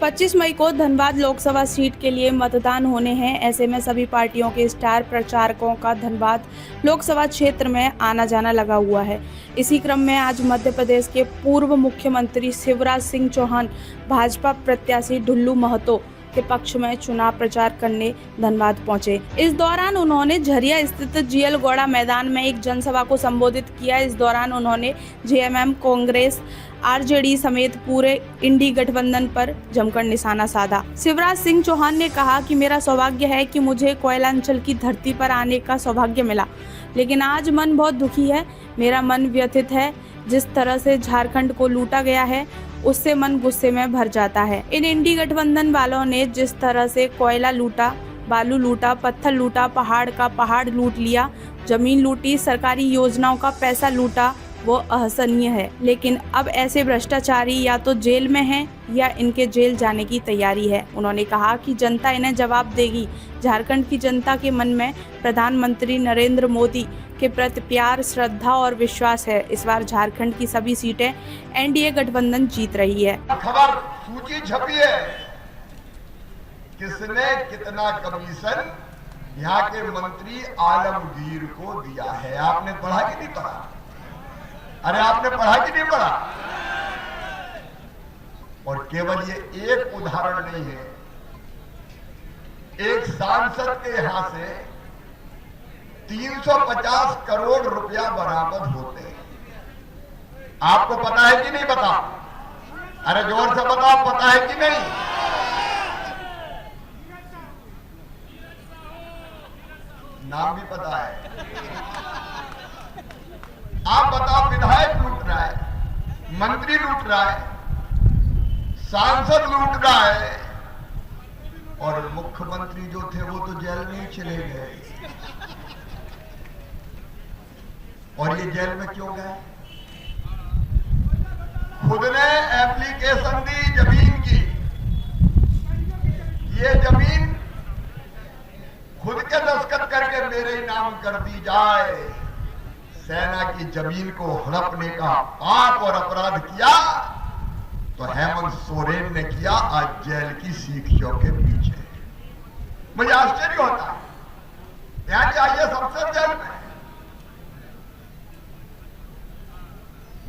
25 मई को धनबाद लोकसभा सीट के लिए मतदान होने हैं। ऐसे में सभी पार्टियों के स्टार प्रचारकों का धनबाद लोकसभा क्षेत्र में आना जाना लगा हुआ है। इसी क्रम में आज मध्य प्रदेश के पूर्व मुख्यमंत्री शिवराज सिंह चौहान भाजपा प्रत्याशी ढुल्लू महतो के पक्ष में चुनाव प्रचार करने धनबाद पहुंचे। इस दौरान उन्होंने झरिया स्थित जीएल गौड़ा मैदान में एक जनसभा को संबोधित किया। इस दौरान उन्होंने जेएमएम, कांग्रेस, आरजेडी समेत पूरे इंडी गठबंधन पर जमकर निशाना साधा। शिवराज सिंह चौहान ने कहा कि मेरा सौभाग्य है कि मुझे कोयलांचल की धरती पर आने का सौभाग्य मिला, लेकिन आज मन बहुत दुखी है। मेरा मन व्यथित है। जिस तरह से झारखंड को लूटा गया है, उससे मन गुस्से में भर जाता है। इन इंडी गठबंधन वालों ने जिस तरह से कोयला लूटा, बालू लूटा, पत्थर लूटा, पहाड़ का पहाड़ लूट लिया, जमीन लूटी, सरकारी योजनाओं का पैसा लूटा, वो असहनीय है। लेकिन अब ऐसे भ्रष्टाचारी या तो जेल में हैं या इनके जेल जाने की तैयारी है। उन्होंने कहा कि जनता इन्हें जवाब देगी। झारखंड की जनता के मन में प्रधानमंत्री नरेंद्र मोदी के प्रति प्यार, श्रद्धा और विश्वास है। इस बार झारखंड की सभी सीटें एनडीए गठबंधन जीत रही है। खबर सूची छपी है, किसने कितना कमीशन यहाँ के मंत्री आलमगीर को दिया है। आपने पढ़ा कि नहीं पढ़ा? अरे आपने पढ़ा कि नहीं पढ़ा? और केवल ये एक उदाहरण नहीं है, एक सांसद के यहां से 350 करोड़ रुपया बरामद होते हैं। आपको पता है कि नहीं पता? अरे जोर से बताओ, पता है कि नहीं? नाम भी पता है। आप बताओ, विधायक लूट रहा है, मंत्री लूट रहा है, सांसद लूट रहा है, और मुख्यमंत्री जो थे वो तो जेल में ही चले गए। और ये जेल में क्यों गए? खुद ने एप्लीकेशन दी जमीन की, ये जमीन खुद के दस्तखत करके मेरे नाम कर दी जाए। सेना की जमीन को हड़पने का पाप और अपराध किया तो हेमंत सोरेन ने किया आज जेल की सीखियों के पीछे। मुझे आश्चर्य होता है, यहाँ जाइए संसद जेल में।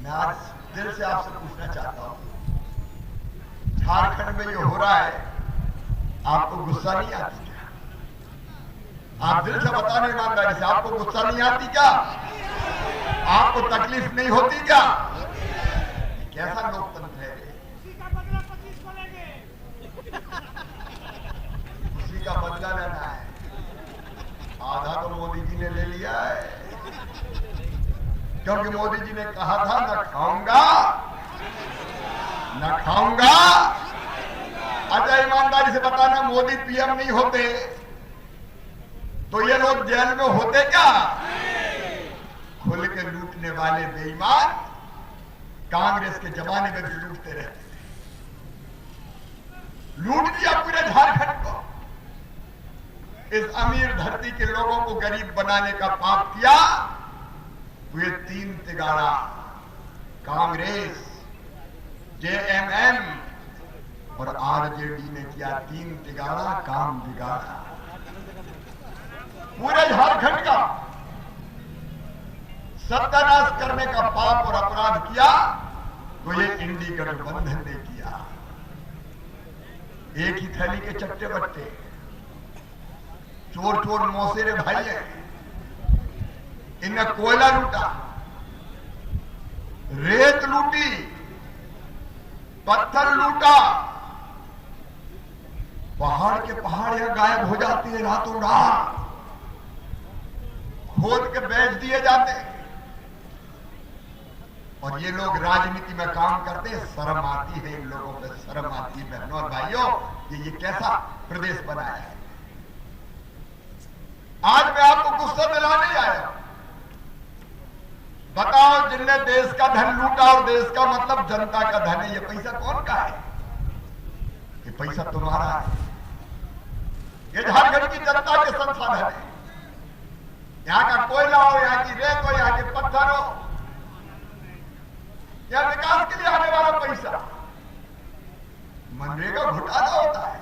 मैं आज दिल से आपसे पूछना चाहता हूं, झारखंड में जो हो रहा है, आपको गुस्सा नहीं आती क्या? आप दिल से बताने ईमानदारी से, आपको गुस्सा नहीं आती क्या? आपको तकलीफ नहीं होती क्या? कैसा लोकतंत्र है? उसी का बदला लेना है। आधा तो मोदी जी ने ले लिया है, क्योंकि मोदी जी ने कहा था न खाऊंगा न खाऊंगा। अच्छा ईमानदारी से बताना, मोदी पीएम नहीं होते तो ये लोग जेल में होते क्या? खुल के लूटने वाले बेईमान कांग्रेस के जमाने में भी लूटते रहते थे। लूट दिया पूरे झारखंड को। इस अमीर धरती के लोगों को गरीब बनाने का पाप किया। वे तीन तिगाड़ा, कांग्रेस, जेएमएम और आरजेडी ने किया तीन तिगाड़ा, काम बिगाड़ा पूरे झारखंड का। सत्यानाश करने का पाप और अपराध किया तो ये इंडी गठबंधन ने किया। एक ही थैली के चट्टे बट्टे, चोर चोर मौसेरे भाई हैं। इनने कोयला लूटा, रेत लूटी, पत्थर लूटा, पहाड़ के पहाड़ यहां गायब हो जाती है रातों रात, खोद के बेच दिए जाते हैं। और ये लोग राजनीति में काम करते हैं। शर्म आती है इन लोगों पे, शर्म आती है बहनों और भाइयों। ये कैसा प्रदेश बनाया है? आज मैं आपको गुस्सा दिलाने आया। बताओ, जिनने देश का धन लूटा, और देश का मतलब जनता का धन है, ये पैसा कौन का है? ये पैसा तुम्हारा है। ये झारखंड की जनता के संसाधन है। यहाँ का कोयला हो, यहाँ की रेत हो, यहाँ के पत्थर हो, या विकास के लिए आने वाला पैसा। मनरेगा घोटाला होता है।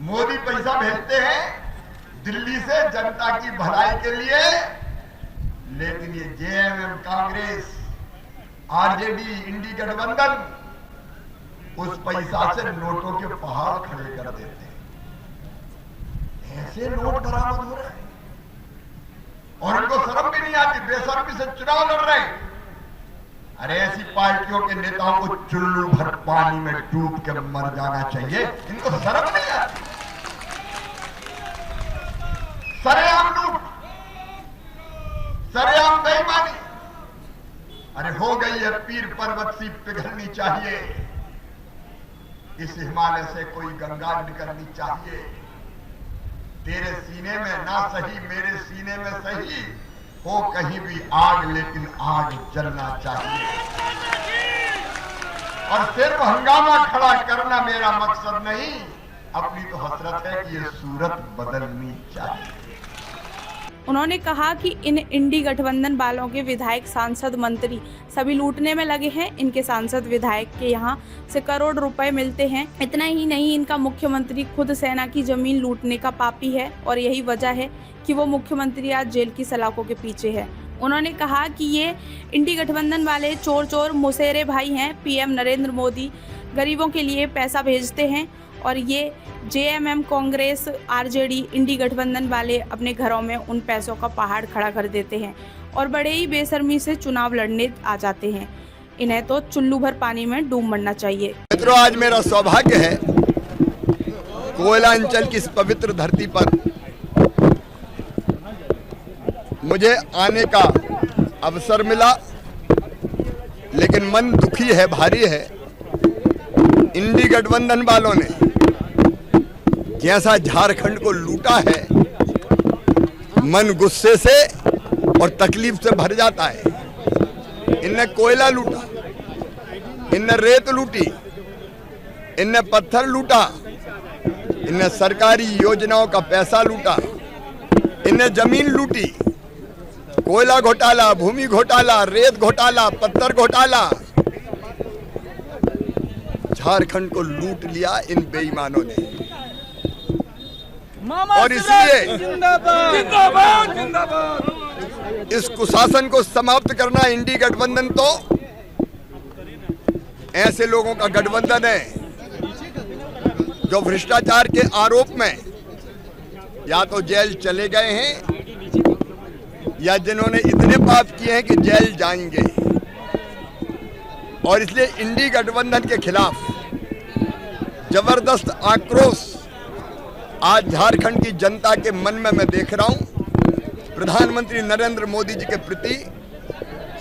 मोदी पैसा भेजते हैं दिल्ली से जनता की भलाई के लिए, लेकिन ये जेएमएम, कांग्रेस, आरजेडी, इंडी गठबंधन उस पैसा से नोटों के पहाड़ खड़े कर देते हैं। ऐसे नोट बरामद हो रहे हैं और उनको शर्म भी नहीं आती, बेशर्मी से चुनाव लड़ रहे हैं। अरे ऐसी पार्टियों के नेताओं को चुल्लू भर पानी में डूब के मर जाना चाहिए, इनको शर्म नहीं आती। सरेआम लूट, सरेआम बेईमानी। अरे हो गई है पीर पर्वत सी पिघलनी चाहिए, इस हिमालय से कोई गंगा निकलनी चाहिए। तेरे सीने में ना सही, मेरे सीने में सही, हो कहीं भी आग, लेकिन आग जलना चाहिए। और सिर्फ हंगामा खड़ा करना मेरा मकसद नहीं, अपनी तो हसरत है कि ये सूरत बदलनी चाहिए। उन्होंने कहा कि इन इंडी गठबंधन वालों के विधायक, सांसद, मंत्री सभी लूटने में लगे हैं। इनके सांसद, विधायक के यहाँ से करोड़ रुपए मिलते हैं। इतना ही नहीं, इनका मुख्यमंत्री खुद सेना की जमीन लूटने का पापी है और यही वजह है कि वो मुख्यमंत्री आज जेल की सलाखों के पीछे है। उन्होंने कहा कि ये इंडी गठबंधन वाले चोर मुसेरे भाई हैं। पीएम नरेंद्र मोदी गरीबों के लिए पैसा भेजते हैं और ये जेएमएम, कांग्रेस, आरजेडी, इंडी गठबंधन वाले अपने घरों में उन पैसों का पहाड़ खड़ा कर देते हैं और बड़े ही बेशर्मी से चुनाव लड़ने आ जाते हैं। इन्हें तो चुल्लू भर पानी में डूब मरना चाहिए। मित्रों, आज मेरा सौभाग्य है कोयलांचल की इस पवित्र धरती पर मुझे आने का अवसर मिला, लेकिन मन दुखी है, भारी है। इंडी गठबंधन वालों ने जैसा झारखंड को लूटा है, मन गुस्से से और तकलीफ से भर जाता है। इनने कोयला लूटा, इनने रेत लूटी, इनने पत्थर लूटा, इनने सरकारी योजनाओं का पैसा लूटा, इनने जमीन लूटी। कोयला घोटाला, भूमि घोटाला, रेत घोटाला, पत्थर घोटाला, झारखंड को लूट लिया इन बेईमानों ने। और इसलिए इस कुशासन को समाप्त करना इंडी गठबंधन तो ऐसे लोगों का गठबंधन है जो भ्रष्टाचार के आरोप में या तो जेल चले गए हैं या जिन्होंने इतने पाप किए हैं कि जेल जाएंगे। और इसलिए इंडी गठबंधन के खिलाफ जबरदस्त आक्रोश आज झारखंड की जनता के मन में मैं देख रहा हूं। प्रधानमंत्री नरेंद्र मोदी जी के प्रति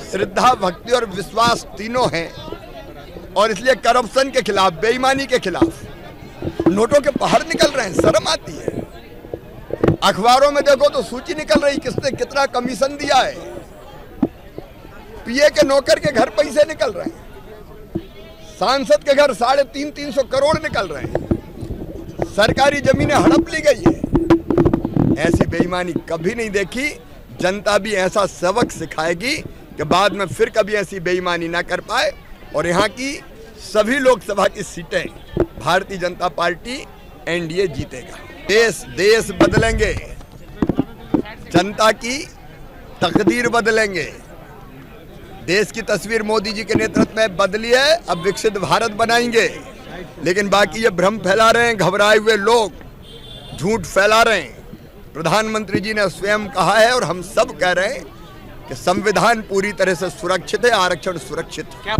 श्रद्धा, भक्ति और विश्वास तीनों हैं। और इसलिए करप्शन के खिलाफ, बेईमानी के खिलाफ नोटों के पहाड़ निकल रहे हैं। शर्म आती है। अखबारों में देखो तो सूची निकल रही किसने कितना कमीशन दिया है। पीए के नौकर के घर पैसे निकल रहे हैं, सांसद के घर 350 करोड़ निकल रहे हैं, सरकारी जमीनें हड़प ली गई है। ऐसी बेईमानी कभी नहीं देखी। जनता भी ऐसा सबक सिखाएगी कि बाद में फिर कभी ऐसी बेईमानी ना कर पाए। और यहाँ की सभी लोकसभा की सीटें भारतीय जनता पार्टी एनडीए जीतेगा। देश बदलेंगे, जनता की तकदीर बदलेंगे। देश की तस्वीर मोदी जी के नेतृत्व में बदली है, अब विकसित भारत बनाएंगे। लेकिन बाकी ये भ्रम फैला रहे हैं, घबराए हुए लोग झूठ फैला रहे हैं। प्रधानमंत्री जी ने स्वयं कहा है और हम सब कह रहे हैं कि संविधान पूरी तरह से सुरक्षित है, आरक्षण सुरक्षित है।